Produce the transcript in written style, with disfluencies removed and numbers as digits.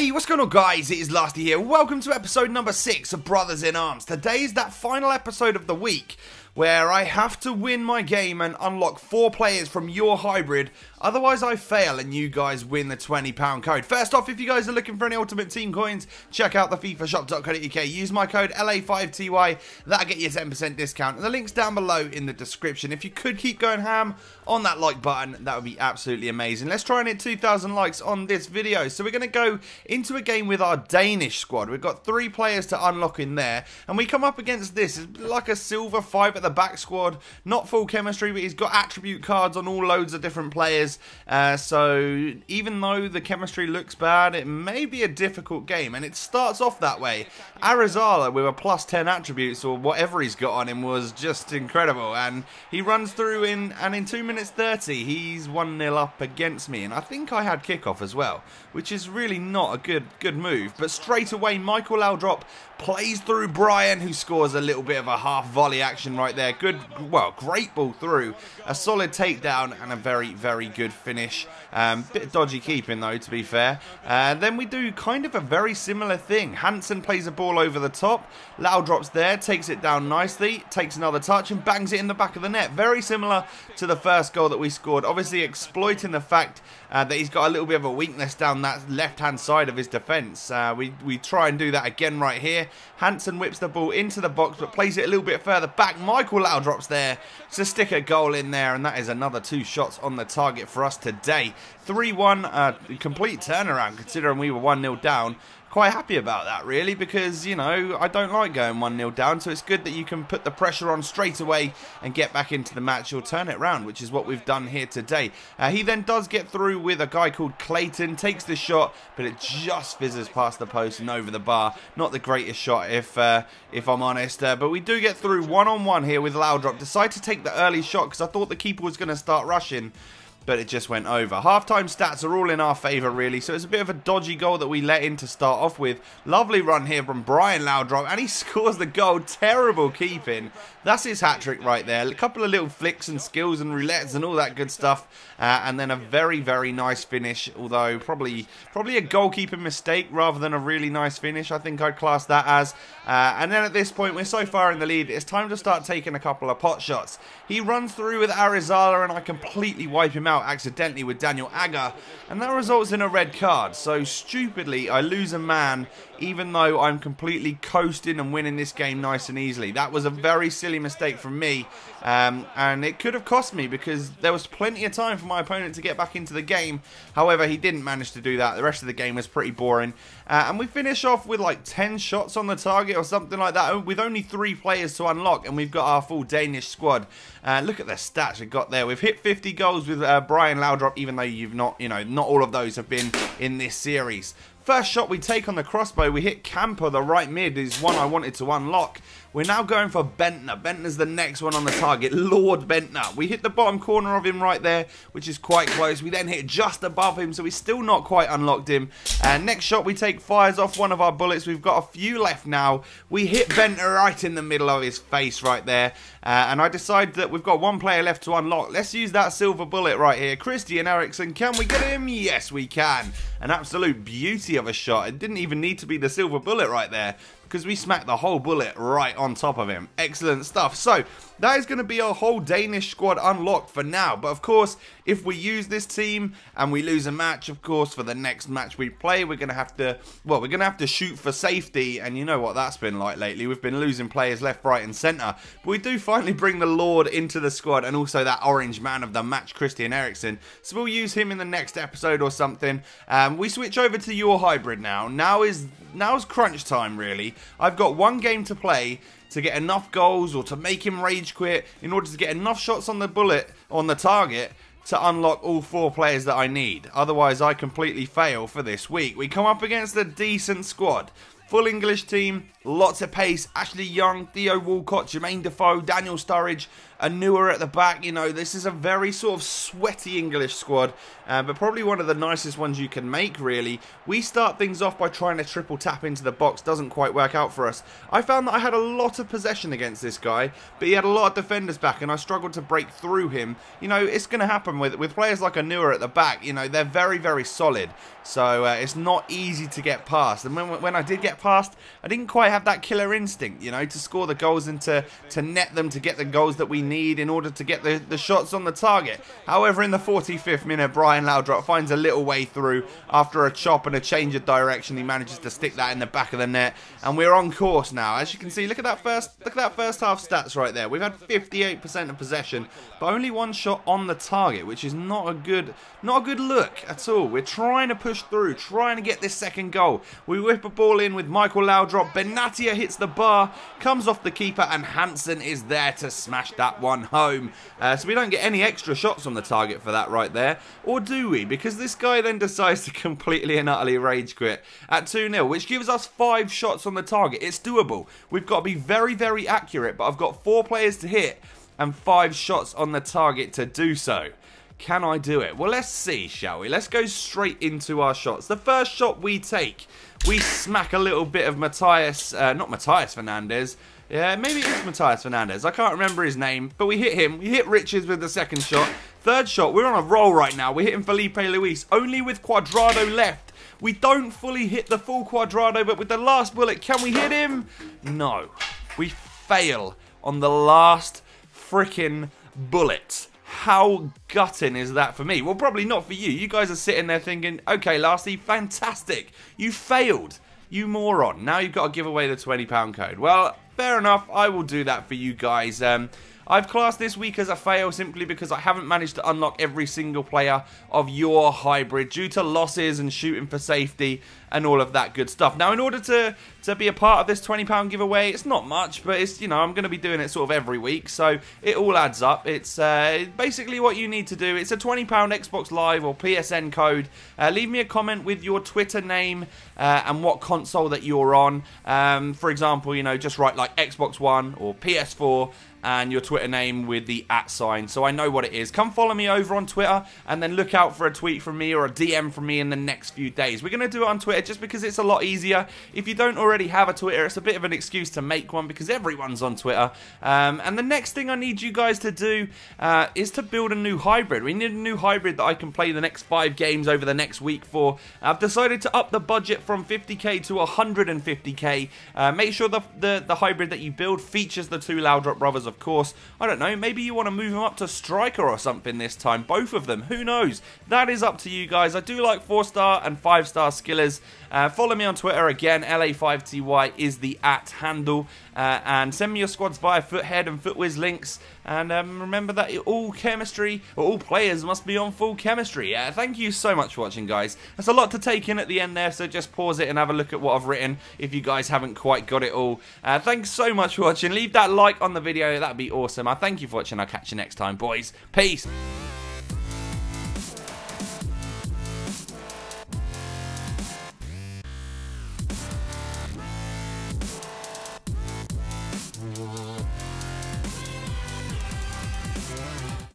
Hey, what's going on guys? It is Lasty here. Welcome to episode number 6 of Brothers in Arms. Today is that final episode of the week where I have to win my game and unlock 4 players from your hybrid. Otherwise I fail and you guys win the £20 code. First off, if you guys are looking for any Ultimate Team coins, check out the fifashop.co.uk. Use my code LA5TY. That'll get you a 10% discount. And the link's down below in the description. If you could keep going ham on that like button, that would be absolutely amazing. Let's try and hit 2,000 likes on this video. So we're going to go into a game with our Danish squad. We've got 3 players to unlock in there. And we come up against this. It's like a silver 5 at the back squad. Not full chemistry, but he's got attribute cards on all loads of different players. So even though the chemistry looks bad, it may be a difficult game. And it starts off that way. Arizala with a plus 10 attributes or whatever he's got on him was just incredible. And he runs through in 2 minutes 30, he's 1-0 up against me. And I think I had kickoff as well, which is really not a good move. But straight away, Michael Laudrup plays through Brian, who scores a little bit of a half volley action right there. Great ball through, a solid takedown and a very good finish. Bit of dodgy keeping though, to be fair. Then we do kind of a very similar thing. Hansen plays a ball over the top. Laudrup's there, takes it down nicely, takes another touch and bangs it in the back of the net. Very similar to the first goal that we scored. Obviously exploiting the fact that he's got a little bit of a weakness down that left-hand side of his defence. We try and do that again right here. Hansen whips the ball into the box but plays it a little bit further back. Michael Laudrup's there to stick a goal in there, and that is another 2 shots on the target for us today. 3-1, complete turnaround considering we were 1-0 down. Quite happy about that really, because you know I don't like going 1-0 down, so it's good that you can put the pressure on straight away and get back into the match or turn it round, which is what we've done here today. He then does get through with a guy called Clayton, takes the shot but it just fizzes past the post and over the bar. Not the greatest shot if I'm honest, but we do get through one-on-one here with Laudrup. Decide to take the early shot because I thought the keeper was going to start rushing, but it just went over. Half-time stats are all in our favour really, so it's a bit of a dodgy goal that we let in to start off with. Lovely run here from Brian Laudrup, and he scores the goal. Terrible keeping. That's his hat-trick right there. A couple of little flicks and skills and roulettes and all that good stuff, and then a very nice finish, although probably a goalkeeping mistake rather than a really nice finish, I think I'd class that as. And then at this point, we're so far in the lead, it's time to start taking a couple of pot shots. He runs through with Arizala and I completely wipe him out accidentally with Daniel Agger, and that results in a red card. So stupidly I lose a man even though I'm completely coasting and winning this game nice and easily. That was a very silly mistake from me, and it could have cost me because there was plenty of time for my opponent to get back into the game. However, he didn't manage to do that. The rest of the game was pretty boring, and we finish off with like 10 shots on the target or something like that, with only 3 players to unlock, and we've got our full Danish squad. Look at the stats we've got there. We've hit 50 goals with Brian Laudrup, even though you've not all of those have been in this series. First shot we take on the crossbow, we hit Camper, the right mid, is one I wanted to unlock. We're now going for Bentner. Bentner's the next one on the target, Lord Bentner. We hit the bottom corner of him right there, which is quite close. We then hit just above him, so we still not quite unlocked him. Next shot we take fires off one of our bullets. We've got a few left now. We hit Bentner right in the middle of his face right there. And I decide that we've got 1 player left to unlock. Let's use that silver bullet right here. Christian Eriksen, can we get him? Yes, we can. An absolute beauty of a shot. It didn't even need to be the silver bullet right there, because we smacked the whole bullet right on top of him. Excellent stuff. So that is going to be our whole Danish squad unlocked for now. But of course, if we use this team and we lose a match, of course, for the next match we play, we're going to have to shoot for safety. And you know what that's been like lately. We've been losing players left, right and centre. But we do finally bring the Lord into the squad, and also that orange man of the match, Christian Eriksen. So we'll use him in the next episode or something. We switch over to your hybrid now. Now's crunch time really. I've got 1 game to play to get enough goals or to make him rage quit in order to get enough shots on the bullet, on the target, to unlock all 4 players that I need. Otherwise I completely fail for this week. We come up against a decent squad. Full English team, lots of pace, Ashley Young, Theo Walcott, Jermaine Defoe, Daniel Sturridge, newer at the back. You know, this is a very sort of sweaty English squad, but probably one of the nicest ones you can make, really. We start things off by trying to triple tap into the box. Doesn't quite work out for us. I found that I had a lot of possession against this guy, but he had a lot of defenders back, and I struggled to break through him. You know, it's going to happen with players like a newer at the back. You know, they're very, very solid. So it's not easy to get past. And when I did get past, I didn't quite have that killer instinct, you know, to score the goals and to net them, to get the goals that we need in order to get the shots on the target. However, in the 45th minute, Brian Laudrup finds a little way through after a chop and a change of direction. He manages to stick that in the back of the net, and we're on course now. As you can see, look at that first half stats right there. We've had 58% of possession, but only one shot on the target, which is not a good look at all. We're trying to push through, trying to get this second goal. We whip a ball in with Michael Laudrup. Benatia hits the bar, comes off the keeper, and Hansen is there to smash that one home. So we don't get any extra shots on the target for that right there. Or do we? Because this guy then decides to completely and utterly rage quit at 2-0, which gives us 5 shots on the target. It's doable. We've got to be very, very accurate, but I've got 4 players to hit and 5 shots on the target to do so. Can I do it? Well, let's see, shall we? Let's go straight into our shots. The first shot we take, we smack a little bit of not Matthias Fernandez. Yeah, maybe it is Matthias Fernandez. I can't remember his name, but we hit him. We hit Richards with the second shot. Third shot, we're on a roll right now. We're hitting Felipe Luis, only with Cuadrado left. We don't fully hit the full Cuadrado, but with the last bullet, can we hit him? No. We fail on the last freaking bullet. How gutting is that for me? Well, probably not for you. You guys are sitting there thinking, okay, Lasty, fantastic. You failed. You moron. Now you've got to give away the £20 code. Well, fair enough. I will do that for you guys. I've classed this week as a fail simply because I haven't managed to unlock every single player of your hybrid due to losses and shooting for safety and all of that good stuff. Now, in order to be a part of this £20 giveaway, it's not much, but it's, you know, I'm going to be doing it sort of every week, so it all adds up. It's basically what you need to do. It's a £20 Xbox Live or PSN code. Leave me a comment with your Twitter name and what console that you're on. For example, you know, just write like Xbox One or PS4 and your Twitter name with the @sign, so I know what it is. Come follow me over on Twitter, and then look out for a tweet from me or a DM from me in the next few days. We're going to do it on Twitter just because it's a lot easier. If you don't already have a Twitter, it's a bit of an excuse to make one because everyone's on Twitter. And the next thing I need you guys to do is to build a new hybrid. We need a new hybrid that I can play the next 5 games over the next week for. I've decided to up the budget from 50k to 150k. Make sure the hybrid that you build features the 2 Laudrup brothers, of course. I don't know, maybe you want to move them up to striker or something this time. Both of them, who knows? That is up to you guys. I do like 4-star and 5-star skillers. Follow me on Twitter again. LA5TY is the @handle. And send me your squads via Foothead and Footwiz links. And remember that all players must be on full chemistry. Thank you so much for watching, guys. That's a lot to take in at the end there, so just pause it and have a look at what I've written if you guys haven't quite got it all. Thanks so much for watching. Leave that like on the video. That'd be awesome. I thank you for watching. I'll catch you next time, boys. Peace.